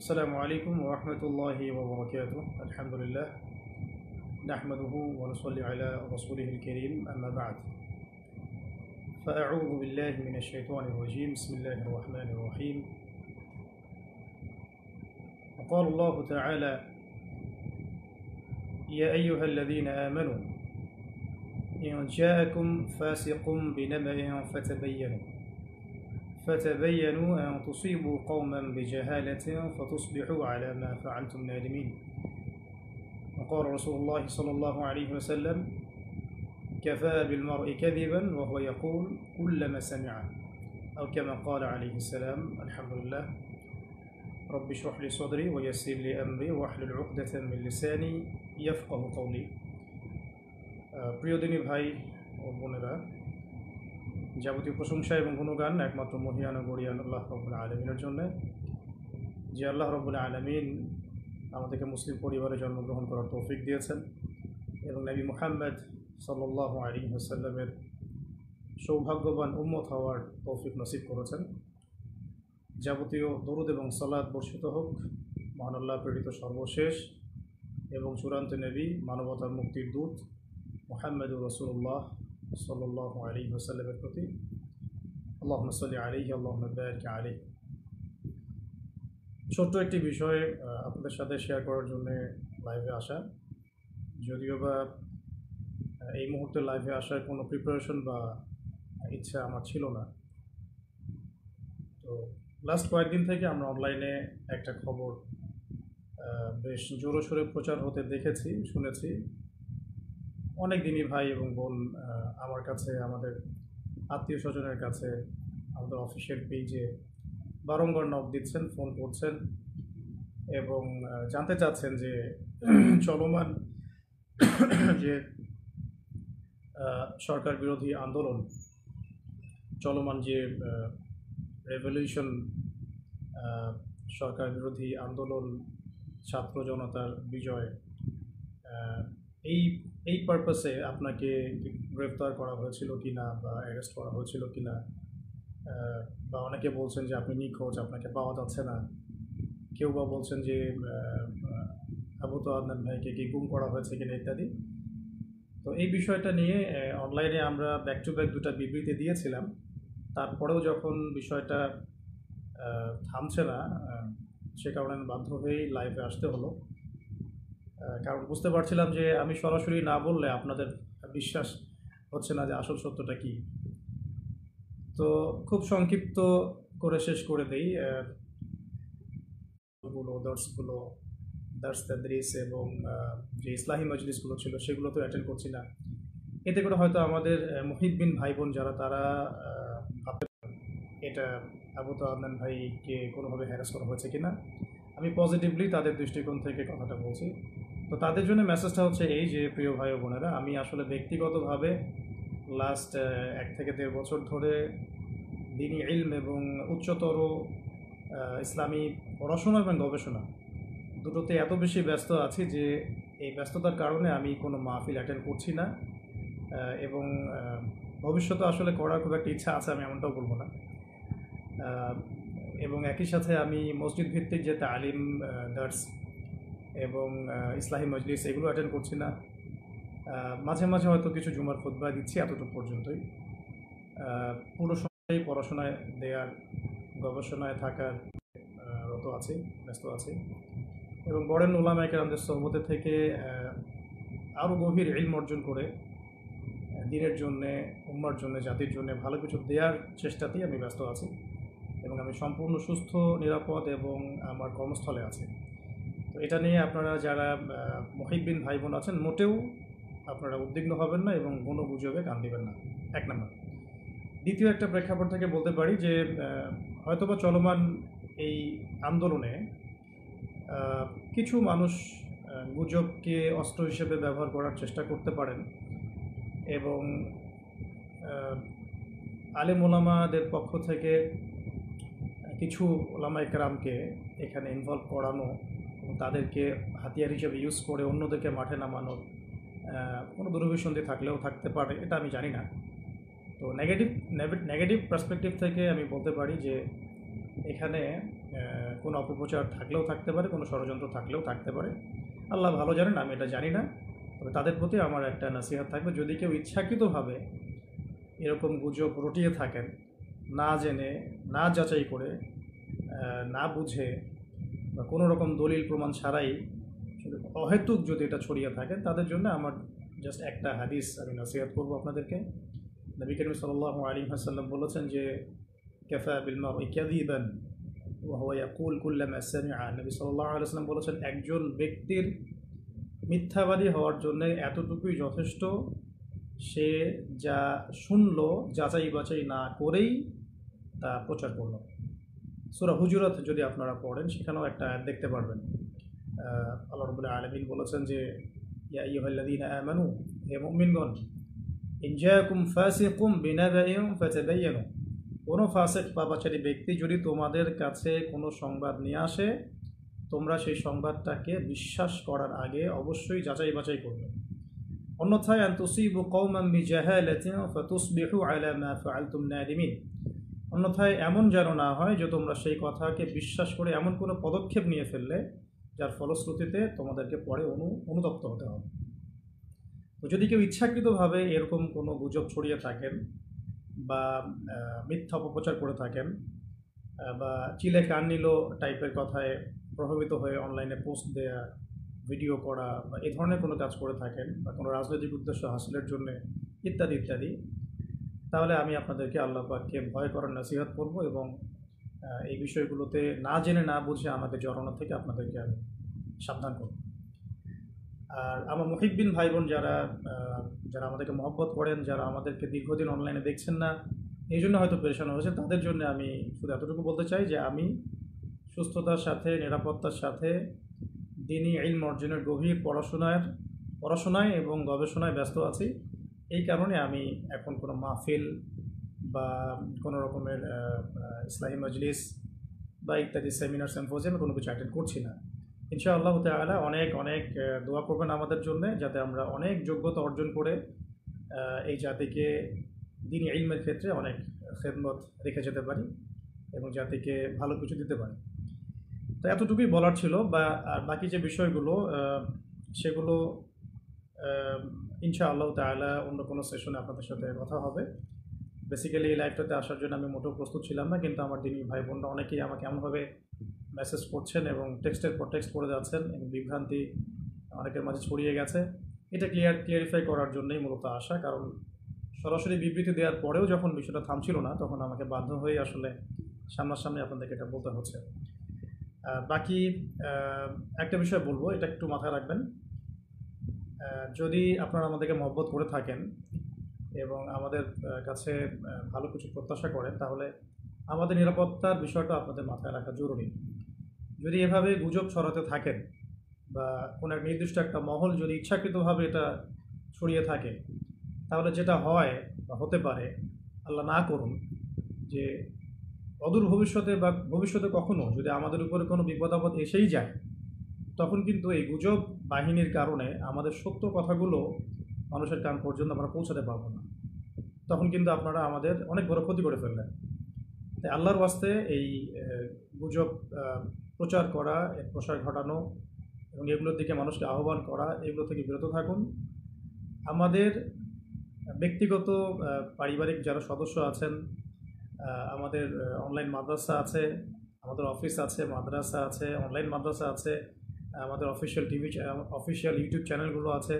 السلام عليكم ورحمة الله وبركاته. الحمد لله نحمده ونصلي على رسوله الكريم، أما بعد، فأعوذ بالله من الشيطان الرجيم. بسم الله الرحمن الرحيم. وقال الله تعالى: يا أيها الذين آمنوا إن جاءكم فاسق بنبأ فتبينوا أن تصيبوا قوما بجهالة فتصبحوا على ما فعلتم نادمين. وقال رسول الله صلى الله عليه وسلم: كفى بالمرء كذبا وهو يقول كلما سمع، أو كما قال عليه السلام. الحمد لله. رب اشرح لي صدري ويسر لي أمري واحلل عقدة من لساني يفقه قولي. প্রিয় দিনী ভাই ও বোনেরা, যাবতীয় প্রশংসা এবং গুণগান একমাত্র মহিয়ান ও গরিয়ান আল্লাহ রব্বুল আলমিনের জন্য, যে আল্লাহ রব্বুল আলমিন আমাদেরকে মুসলিম পরিবারে জন্মগ্রহণ করার তৌফিক দিয়েছেন এবং নবী মুহাম্মদ সাল্লাল্লাহু আলাইহি ওয়াসাল্লামের সৌভাগ্যবান উম্মত হওয়ার তৌফিক নসিব করেছেন। যাবতীয় দরুদ এবং সালাত বর্ষিত হোক মহান আল্লাহ প্রেরিত সর্বশেষ এবং চূড়ান্ত নবী, মানবতার মুক্তির দূত মুহাম্মদুর রাসূলুল্লাহ সাল্লাল্লাহু আলাইহি ওয়াসাল্লামের প্রতি। আল্লাহুম্মা সাল্লি আলাইহি আল্লাহুম্মা বারিক আলাইহি। ছোট্ট একটি বিষয় আপনাদের সাথে শেয়ার করার জন্য লাইভে আসা, যদিও বা এই মুহূর্তে লাইভে আসার কোনো প্রিপারেশন বা ইচ্ছা আমার ছিল না। তো লাস্ট কয়েকদিন থেকে আমরা অনলাইনে একটা খবর বেশ জোরসোরে প্রচার হতে দেখেছি, শুনেছি। অনেক দিনই ভাই এবং বোন আমার কাছে, আমাদের আত্মীয় স্বজনের কাছে, আমাদের অফিসিয়াল পেজে বারংবার নক দিচ্ছেন, ফোন করছেন এবং জানতে চাচ্ছেন যে চলমান যে সরকার বিরোধী আন্দোলন, চলমান যে রেভলিউশন, সরকার বিরোধী আন্দোলন, ছাত্র জনতার বিজয়, এই পারপাসে আপনাকে গ্রেফতার করা হয়েছিল কি না, বা অ্যারেস্ট করা হয়েছিল কি না, বা অনেকে বলছেন যে আপনি নিখোঁজ, আপনাকে পাওয়া যাচ্ছে না। কেউ বা বলছেন যে আবু তো আদনান ভাইকে কি গুম করা হয়েছে কিনা ইত্যাদি। তো এই বিষয়টা নিয়ে অনলাইনে আমরা ব্যাক টু ব্যাক দুটা বিবৃতি দিয়েছিলাম। তারপরেও যখন বিষয়টা থামছে না, সে কারণে বাধ্য হয়েই লাইভে আসতে হলো। কারণ বুঝতে পারছিলাম যে আমি সরাসরি না বললে আপনাদের বিশ্বাস হচ্ছে না যে আসল সত্যটা কী। তো খুব সংক্ষিপ্ত করে শেষ করে দেই। দার্স তাদরিস এবং যে ইসলাহি মজলিসগুলো ছিল সেগুলো তো অ্যাটেন্ড করছি না। এতে করে হয়তো আমাদের মুহিব্বিন ভাই বোন যারা, তারা ভাবতে এটা আবু তো আদনান ভাইকে কোনোভাবে হ্যারাস করা হয়েছে কিনা। আমি পজিটিভলি তাদের দৃষ্টিকোণ থেকে কথাটা বলছি। তো তাদের জন্য মেসেজটা হচ্ছে এই যে, প্রিয় ভাই ও বোনেরা, আমি আসলে ব্যক্তিগতভাবে লাস্ট 1 থেকে 1.5 বছর ধরে দ্বীনি ইলম এবং উচ্চতর ইসলামী পড়াশোনা এবং গবেষণা দুটোতে এত বেশি ব্যস্ত আছি যে এই ব্যস্ততার কারণে আমি কোনো মাহফিল অ্যাটেন্ড করছি না, এবং ভবিষ্যতে আসলে করার খুব একটা ইচ্ছা আছে, আমি এমনটাও বলবো না। এবং একই সাথে আমি মসজিদ ভিত্তিক যে তালিম, দার্স এবং ইসলাহি মজলিস এগুলো অ্যাটেন্ড করছি না। মাঝে মাঝে হয়তো কিছু জুমার খুতবা দিচ্ছি, এতটুকু পর্যন্তই। পুরো সময় পড়াশোনায় দেওয়ার, গবেষণায় থাকার রত আছি, ব্যস্ত আছি। এবং বরেন উলামায়ে কেরামদের সোহবতে থেকে আরও গভীর ইলম অর্জন করে দ্বীনের জন্যে, উম্মার জন্য, জাতির জন্য ভালো কিছু দেওয়ার চেষ্টাতেই আমি ব্যস্ত আছি। এবং আমি সম্পূর্ণ সুস্থ, নিরাপদ এবং আমার কর্মস্থলে আছি। তো এটা নিয়ে আপনারা যারা মুহিব্বিন ভাই বোন আছেন, মোটেও আপনারা উদ্বিগ্ন হবেন না এবং কোনো গুজবে কান দিবেন না, 1 নম্বর। দ্বিতীয় একটা প্রেক্ষাপট থেকে বলতে পারি যে হয়তোবা চলমান এই আন্দোলনে কিছু মানুষ গুজবকে অস্ত্র হিসেবে ব্যবহার করার চেষ্টা করতে পারেন এবং আলেম ওলামাদের পক্ষ থেকে কিছু ওলামায়ে কেরামকে এখানে ইনভলভ করানো এবং তাদেরকে হাতিয়ার হিসেবে ইউজ করে অন্যদেরকে মাঠে নামানোর কোনো দুরভিসন্ধি থাকলেও থাকতে পারে, এটা আমি জানি না। তো নেগেটিভ পার্সপেক্টিভ থেকে আমি বলতে পারি যে এখানে কোনো কোনো অপপ্রচার থাকলেও থাকতে পারে, কোনো ষড়যন্ত্র থাকলেও থাকতে পারে। আল্লাহ ভালো জানেন, আমি এটা জানি না। তবে তাদের প্রতি আমার একটা নসিহত থাকবে, যদি কেউ ইচ্ছাকৃতভাবে এরকম গুজব রটিয়ে থাকেন, না জেনে, না যাচাই করে, না বুঝে বা কোনো রকম দলিল প্রমাণ ছাড়াই শুধু অহেতুক যদি এটা ছড়িয়ে থাকে, তাদের জন্য আমার জাস্ট একটা হাদিস আমি নসিহত করবো আপনাদেরকে। নবী করিম সাল্লাল্লাহু আলাইহি ওয়াসাল্লাম বলেছেন যে কাফা বিল মারই কাযিবান ওয়া হুয়া ইয়াকুল কুল্লামা সামিআ। নবী সাল্লাল্লাহু আলাইহি ওয়াসাল্লাম বলেছেন, একজন ব্যক্তির মিথ্যাবাদী হওয়ার জন্য এতটুকুই যথেষ্ট, সে যা শুনলো যাচাই বাছাই না করেই তা প্রচার করলো। সূরা হুজুরাত যদি আপনারা পড়েন, সেখানেও একটা আয়াত দেখতে পারবেন। আল্লাহ রাব্বুল আলামিন বলেছেন যে ইয়া আইয়ুহাল্লাযীনা আমানু, হে মুমিনগণ, ইন জাআকুম ফাসিকুম বিনাবাইন ফাতাবায়ানু, কোনো ফাসিক পাপাচারী ব্যক্তি যদি তোমাদের কাছে কোনো সংবাদ নিয়ে আসে, তোমরা সেই সংবাদটাকে বিশ্বাস করার আগে অবশ্যই যাচাই বাছাই করবে। অন্যথায় আন তুসিবু কওমান বিজাহালাতিন ফাতুসবিহু আলা মা ফাআলতুম নাদিমিন, অন্যথায় এমন যেন না হয় যে তোমরা সেই কথাকে বিশ্বাস করে এমন কোনো পদক্ষেপ নিয়ে ফেললে যার ফলশ্রুতিতে তোমাদেরকে পরে অনুতপ্ত হতে হবে। তো যদি কেউ ইচ্ছাকৃতভাবে এরকম কোনো গুজব ছড়িয়ে থাকেন বা মিথ্যা অপপ্রচার করে থাকেন বা চিলে কান নিল টাইপের কথায় প্রভাবিত হয়ে অনলাইনে পোস্ট দেয়া, ভিডিও করা বা এই ধরনের কোনো কাজ করে থাকেন বা কোনো রাজনৈতিক উদ্দেশ্য হাসিলের জন্য ইত্যাদি ইত্যাদি, তাহলে আমি আপনাদেরকে আল্লাহ পাককে ভয় করার নসিহত করব এবং এই বিষয়গুলোতে না জেনে না বুঝে আমাকে জড়ানো থেকে আপনাদেরকে আমি সাবধান করব। আর আমার মুহিব্বিন ভাই বোন যারা যারা আমাদেরকে মহব্বত করেন, যারা আমাদেরকে দীর্ঘদিন অনলাইনে দেখছেন না, এই জন্য হয়তো পেরেশান হয়েছে, তাদের জন্য আমি শুধু এতটুকু বলতে চাই যে আমি সুস্থতার সাথে, নিরাপত্তার সাথে দ্বীনি ইলম অর্জনের গভীর পড়াশোনায় এবং গবেষণায় ব্যস্ত আছি। এই কারণে আমি এখন কোনো মাহফিল বা কোনো রকমের ইসলাহি মজলিস বা ইত্যাদি সেমিনার সিম্পোজিয়ামে কোনো কিছু অ্যাটেন্ড করছি না। ইনশাআল্লাহ তাআলা অনেক অনেক দোয়া করবেন আমাদের জন্য, যাতে আমরা অনেক যোগ্যতা অর্জন করে এই জাতিকে দ্বীনি ইলমের ক্ষেত্রে অনেক খেদমত রেখে যেতে পারি এবং জাতিকে ভালো কিছু দিতে পারি। তো এতটুকুই বলার ছিল। আর বাকি যে বিষয়গুলো সেগুলো ইনশাআল্লাহ তাআলা অন্য কোনো সেশনে আপনাদের সাথে কথা হবে। বেসিক্যালি এই লাইভটাতে আসার জন্য আমি মোটেও প্রস্তুত ছিলাম না, কিন্তু আমার দিনী ভাই বোনরা অনেকেই আমাকে এমনভাবে মেসেজ করছেন এবং টেক্সটের পর টেক্সট করে যাচ্ছেন এবং বিভ্রান্তি অনেকের মাঝে ছড়িয়ে গেছে। এটা ক্লিয়ারিফাই করার জন্যই মূলত আসা, কারণ সরাসরি বিবৃতি দেওয়ার পরেও যখন বিষয়টা থামছিল না, তখন আমাকে বাধ্য হয়ে আসলে সামনাসামনি আপনাদেরকে এটা বলতে হচ্ছে। বাকি একটা বিষয় বলবো, এটা একটু মাথায় রাখবেন। যদি আপনারা আমাদেরকে মহব্বত করে থাকেন এবং আমাদের কাছে ভালো কিছু প্রত্যাশা করেন, তাহলে আমাদের নিরাপত্তার বিষয়টা আপনাদের মাথায় রাখা জরুরি। যদি এভাবে গুজব ছড়াতে থাকেন বা কোনো এক নির্দিষ্ট একটা মহল যদি ইচ্ছাকৃতভাবে এটা ছড়িয়ে থাকে, তাহলে যেটা হয় বা হতে পারে, আল্লাহ না করুন, যে অদূর ভবিষ্যতে বা ভবিষ্যতে কখনো যদি আমাদের উপরে কোনো বিপদ আপদ এসেই যায়, তখন কিন্তু এই গুজব বাহিনীর কারণে আমাদের সত্য কথাগুলো মানুষের কান পর্যন্ত আমরা পৌঁছাতে পারবো না। তখন কিন্তু আপনারা আমাদের অনেক বড় ক্ষতি করে ফেললেন। তাই আল্লাহর ওয়াস্তে এই গুজব প্রচার করা, এর প্রসার ঘটানো এবং এগুলোর দিকে মানুষকে আহ্বান করা, এগুলো থেকে বিরত থাকুন। আমাদের ব্যক্তিগত পারিবারিক যারা সদস্য আছেন, আমাদের অনলাইন মাদ্রাসা আছে, আমাদের অফিস আছে, মাদ্রাসা আছে, অনলাইন মাদ্রাসা আছে, আমাদের অফিসিয়াল ইউটিউব চ্যানেলগুলো আছে,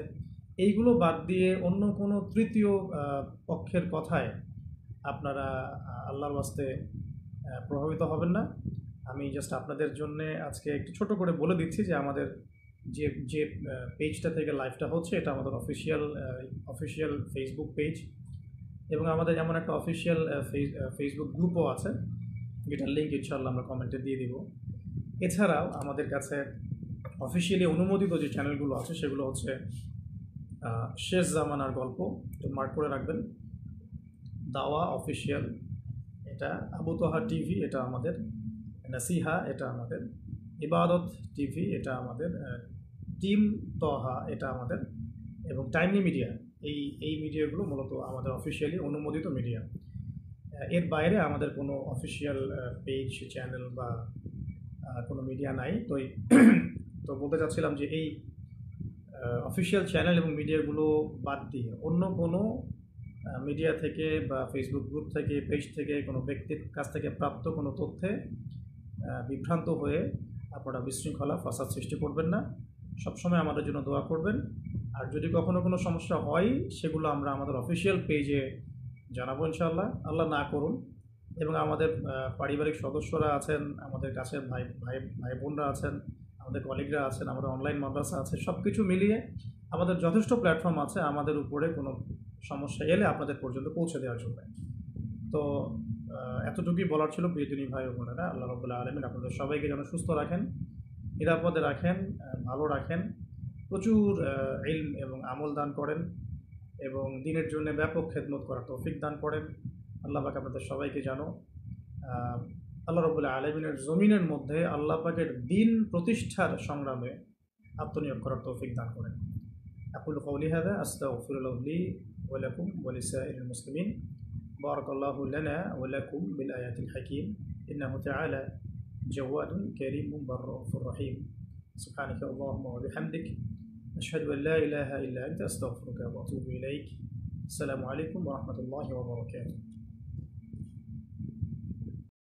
এইগুলো বাদ দিয়ে অন্য কোনো তৃতীয় পক্ষের কথায় আপনারা আল্লাহর ওয়াস্তে প্রভাবিত হবেন না। আমি জাস্ট আপনাদের জন্যে আজকে একটু ছোট করে বলে দিচ্ছি যে আমাদের যে পেজটা থেকে লাইভটা হচ্ছে, এটা আমাদের অফিসিয়াল ফেসবুক পেজ এবং আমাদের এমন একটা অফিসিয়াল ফেসবুক গ্রুপও আছে, যেটার লিঙ্ক ইনশাআল্লাহ আমরা কমেন্টে দিয়ে দিব। এছাড়াও আমাদের কাছে অফিসিয়ালি অনুমোদিত যে চ্যানেলগুলো আছে, সেগুলো হচ্ছে শেষ জামানার গল্প, মার্ক করে রাখবেন, দাওয়া অফিসিয়াল, এটা আবু তোহা টিভি, এটা আমাদের নাসিহা, এটা আমাদের ইবাদত টিভি, এটা আমাদের টিম তোহা, এটা আমাদের, এবং টাইমলি মিডিয়া। এই মিডিয়াগুলো মূলত আমাদের অফিসিয়ালি অনুমোদিত মিডিয়া। এর বাইরে আমাদের কোনো অফিসিয়াল পেজ, চ্যানেল বা কোনো মিডিয়া নাই। তো বলতে চাচ্ছিলাম যে এই অফিসিয়াল চ্যানেল এবং মিডিয়াগুলো বাদ দিয়ে অন্য কোনো মিডিয়া থেকে বা ফেসবুক গ্রুপ থেকে, পেজ থেকে, কোনো ব্যক্তির কাছ থেকে প্রাপ্ত কোনো তথ্যে বিভ্রান্ত হয়ে আপনারা বিশৃঙ্খলা ফাসাদ সৃষ্টি করবেন না। সবসময় আমাদের জন্য দোয়া করবেন। আর যদি কখনো কোনো সমস্যা হয় সেগুলো আমরা আমাদের অফিসিয়াল পেজে জানাবো ইনশাআল্লাহ, আল্লাহ না করুন। এবং আমাদের পারিবারিক সদস্যরা আছেন, আমাদের কাছের ভাই ভাই ভাই বোনরা আছেন, আমাদের কলিগরা আছেন, আমাদের অনলাইন মাদ্রাসা আছে, সব কিছু মিলিয়ে আমাদের যথেষ্ট প্ল্যাটফর্ম আছে আমাদের উপরে কোনো সমস্যা এলে আপনাদের পর্যন্ত পৌঁছে দেওয়ার জন্য। তো এতটুকুই বলার ছিল প্রিয় দিনী ভাই ও বোনেরা। আল্লাহ রাব্বুল আলামিন আপনাদের সবাইকে যেন সুস্থ রাখেন, নিরাপদে রাখেন, ভালো রাখেন, প্রচুর ইলম এবং আমল দান করেন এবং দিনের জন্য ব্যাপক খেদমত করার তৌফিক দান করেন। আল্লাহ পাক আপনাদের সবাইকে জানো আল্লাহ রাব্বুল আলামিনের জমিনের মধ্যে আল্লাহ পাকের দিন প্রতিষ্ঠার সংগ্রামে আত্মনিয়োগ করার তৌফিক দান করেন। আকুলু কওলি হাযা আস্তাগফিরুল্লাহ লি ওয়া লাকুম ওয়া লিসাইরিল মুসলিমিন। বারাকাল্লাহু লানা ওয়া লাকুম বিল আয়াতিল হাকীম। ইন্নাহু তাআলা জাওয়াদুন কারীমুন বাররাউফুর রহিম। সুবহানাকা আল্লাহুম্মা ওয়া বিহামদিক আশহাদু আন লা ইলাহা ইল্লা আনতা আস্তাগফিরুকা ওয়া আতুবু ইলাইক। আসসালামু আলাইকুম ওয়া রাহমাতুল্লাহি ওয়া বারাকাতুহু।